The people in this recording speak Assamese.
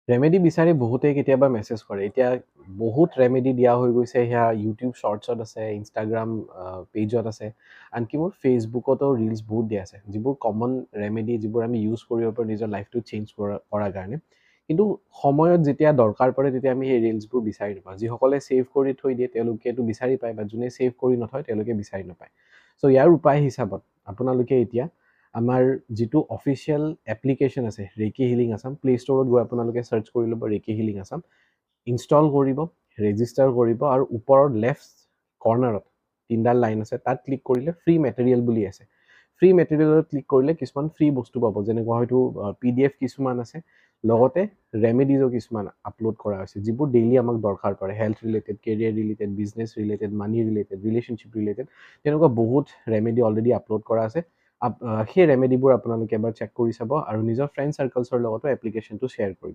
ৰেমেডি বিচাৰি বহুতে কেতিয়াবা মেছেজ কৰে। এতিয়া বহুত ৰেমেডি দিয়া হৈ গৈছে, সেয়া ইউটিউব শ্বৰ্টছত আছে, ইনষ্টাগ্ৰাম পেজত আছে, আনকি মোৰ ফেচবুকতো ৰিলছ বহুত দিয়া আছে, যিবোৰ কমন ৰেমেডি, যিবোৰ আমি ইউজ কৰিব পাৰোঁ নিজৰ লাইফটো চেঞ্জ কৰাৰ কাৰণে। কিন্তু সময়ত যেতিয়া দৰকাৰ পৰে তেতিয়া আমি সেই ৰিলছবোৰ বিচাৰি নাপাওঁ। যিসকলে ছেভ কৰি থৈ দিয়ে তেওঁলোকেতো বিচাৰি পায়, বা যোনে ছেভ কৰি নথয় তেওঁলোকে বিচাৰি নাপায়। চ' ইয়াৰ উপায় হিচাপত আপোনালোকে এতিয়া আমাৰ যিটো অফিচিয়েল এপ্লিকেশ্যন আছে ৰেকি হিলিং আছাম, প্লে ষ্ট'ৰত গৈ আপোনালোকে চাৰ্চ কৰি ল'ব ৰেকি হিলিং আছাম, ইনষ্টল কৰিব, ৰেজিষ্টাৰ কৰিব, আৰু ওপৰৰ লেফ্ট কৰ্নাৰত 3ডাল লাইন আছে, তাত ক্লিক কৰিলে ফ্ৰী মেটেৰিয়েল বুলি আছে। ফ্ৰী মেটেৰিয়েলত ক্লিক কৰিলে কিছুমান ফ্ৰী বস্তু পাব, যেনেকুৱা হয়তো PDF কিছুমান আছে, লগতে ৰেমেডিজো কিছুমান আপলোড কৰা হৈছে, যিবোৰ ডেইলি আমাক দৰকাৰ পৰে, health related, career related, business related, money related, relationship related, তেনেকুৱা বহুত ৰেমেডি অলৰেডি আপলোড কৰা আছে। সেই ৰেমেডিবোৰ আপোনালোকে এবাৰ চেক কৰি চাব আৰু নিজৰ ফ্ৰেণ্ড চাৰ্কলছৰ লগতো এপ্লিকেশ্যনটো শ্বেয়াৰ কৰি দিব।